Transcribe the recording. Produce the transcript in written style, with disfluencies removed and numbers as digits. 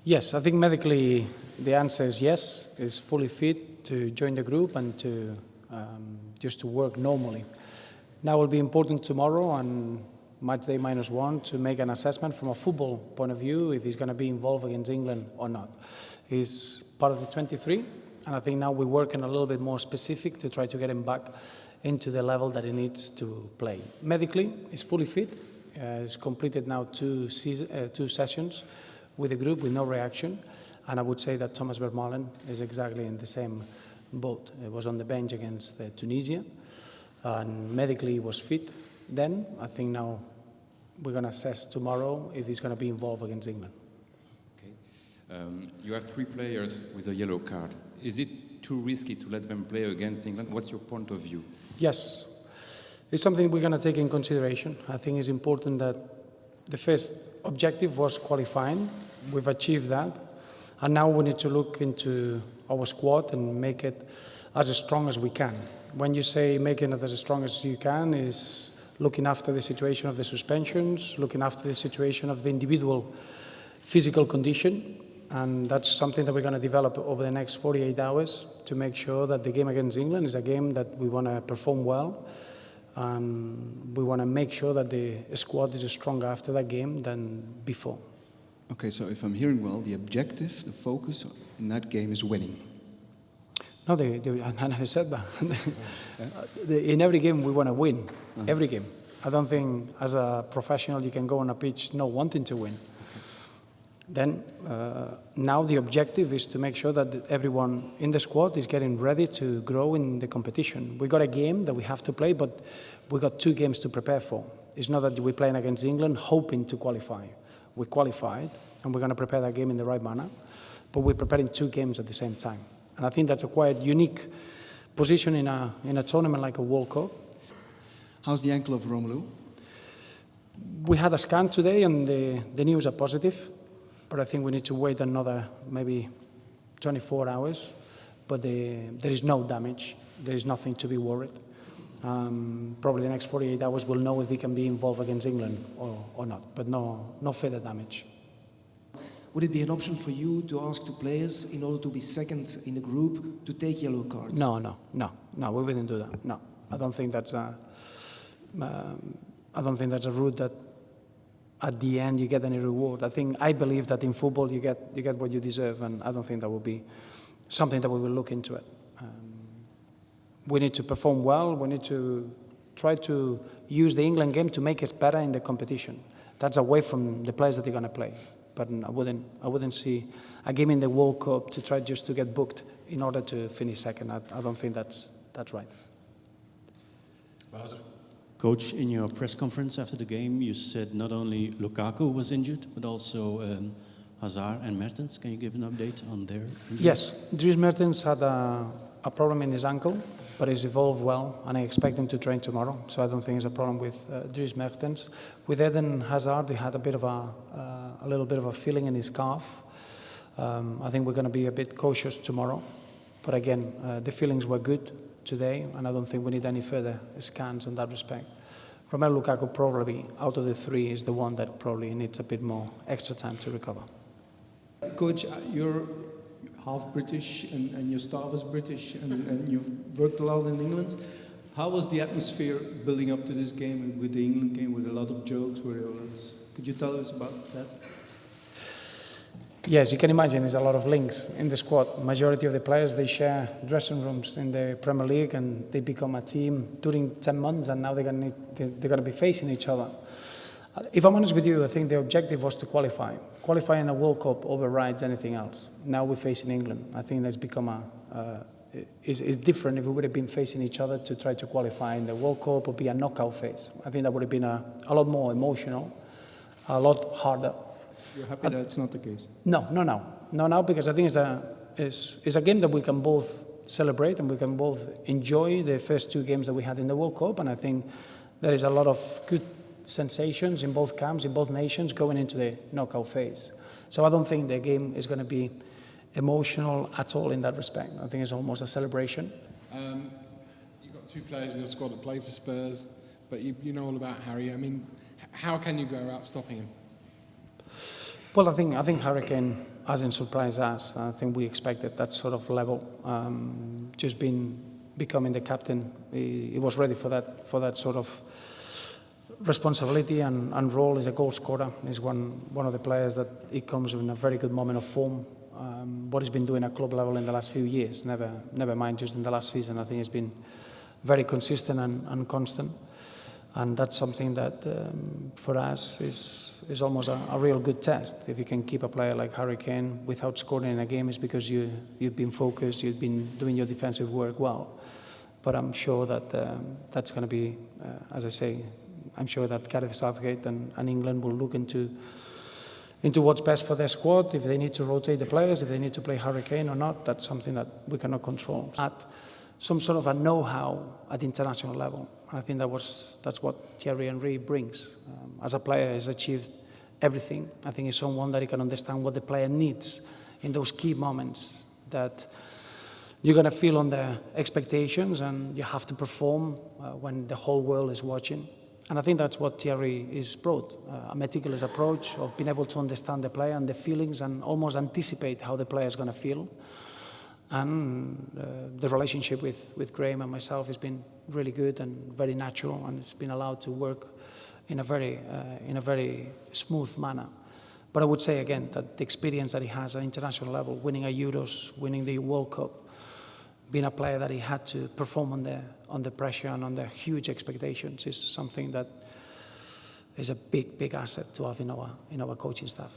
Yes, I think medically the answer is yes. Is fully fit to join the group and to just to work normally. Now it will be important tomorrow and match day -1 to make an assessment from a football point of view if he's going to be involved against England or not. He's part of the 23, and I think now we're working a little bit more specific to try to get him back into the level that he needs to play. Medically, he's fully fit. He's completed now two sessions with the group with no reaction, and I would say that Thomas Vermaelen is exactly in the same boat. He was on the bench against Tunisia, and medically he was fit then. I think now we're going to assess tomorrow if he's going to be involved against England. Okay. You have 3 players with a yellow card. Is it too risky to let them play against England? What's your point of view? Yes, it's something we're going to take in consideration. I think it's important that the first objective was qualifying. We've achieved that. And now we need to look into our squad and make it as strong as we can. When you say making it as strong as you can is looking after the situation of the suspensions, looking after the situation of the individual physical condition. And that's something that we're going to develop over the next 48 hours to make sure that the game against England is a game that we want to perform well. And we want to make sure that the squad is stronger after that game than before. Okay, so if I'm hearing well, the objective, the focus in that game is winning. No, I never said that. In every game we want to win, every game. I don't think as a professional you can go on a pitch not wanting to win. Then now the objective is to make sure that everyone in the squad is getting ready to grow in the competition. We got a game that we have to play, but we got 2 games to prepare for. It's not that we're playing against England hoping to qualify. We qualified, and we're going to prepare that game in the right manner, but we're preparing 2 games at the same time. And I think that's a quite unique position in a tournament like a World Cup. How's the ankle of Romelu? We had a scan today, and the news are positive. But I think we need to wait another maybe 24 hours. But there is no damage. There is nothing to be worried. Probably the next 48 hours we'll know if he can be involved against England or not. But no further damage. Would it be an option for you to ask the players, in order to be second in the group, to take yellow cards? No, we wouldn't do that. No, I don't think that's a route that at the end you get any reward. I believe that in football you get what you deserve, and I don't think that will be something that we will look into it. We need to perform well. We need to try to use the England game to make us better in the competition. That's away from the players that they're going to play. But I wouldn't see a game in the World Cup to try just to get booked in order to finish second. I don't think that's right. Coach, in your press conference after the game, you said not only Lukaku was injured, but also Hazard and Mertens. Can you give an update on their injuries? Yes, Dries Mertens had a problem in his ankle, but he's evolved well, and I expect him to train tomorrow. So I don't think it's a problem with Dries Mertens. With Eden Hazard, he had a little bit of a feeling in his calf. I think we're going to be a bit cautious tomorrow. But again, the feelings were good today, and I don't think we need any further scans in that respect. Romelu Lukaku probably, out of the 3, is the one that probably needs a bit more extra time to recover. Coach, you're half British and your staff is British, and you've worked a lot in England. How was the atmosphere building up to this game, with the England game, with a lot of jokes? Could you tell us about that? Yes, you can imagine there's a lot of links in the squad. Majority of the players, they share dressing rooms in the Premier League, and they become a team during 10 months, and now they're going to be facing each other. If I'm honest with you, I think the objective was to qualify. Qualifying a World Cup overrides anything else. Now we're facing England. I think that's become is different if we would have been facing each other to try to qualify in the World Cup or be a knockout phase. I think that would have been a lot more emotional, a lot harder. You're happy that it's not the case? No, because I think it's a game that we can both celebrate and we can both enjoy the first 2 games that we had in the World Cup, and I think there is a lot of good sensations in both camps, in both nations, going into the knockout phase. So I don't think the game is going to be emotional at all in that respect. I think it's almost a celebration. You've got 2 players in your squad that play for Spurs, but you know all about Harry. I mean, how can you go about stopping him? Well, I think Harry Kane hasn't surprised us. I think we expected that sort of level. Just becoming the captain, he was ready for that sort of responsibility and role. As a goal scorer. He's one of the players that he comes in a very good moment of form. What he's been doing at club level in the last few years, never mind just in the last season, I think he's been very consistent and constant. And that's something that for us is almost a real good test. If you can keep a player like Harry Kane without scoring in a game, it's because you've been focused, you've been doing your defensive work well. But I'm sure that that's going to be, as I say, I'm sure that Gareth Southgate and England will look into what's best for their squad, if they need to rotate the players, if they need to play Harry Kane or not. That's something that we cannot control. At some sort of a know-how at international level. I think that's what Thierry Henry brings. As a player, he's achieved everything. I think he's someone that he can understand what the player needs in those key moments that you're going to feel on the expectations and you have to perform when the whole world is watching. And I think that's what Thierry is brought, a meticulous approach of being able to understand the player and the feelings and almost anticipate how the player is going to feel. And the relationship with Graham and myself has been really good and very natural, and it's been allowed to work in a very smooth manner. But I would say again that the experience that he has at international level, winning a Euros, winning the World Cup, being a player that he had to perform on the pressure and on the huge expectations is something that is a big asset to have in our coaching staff.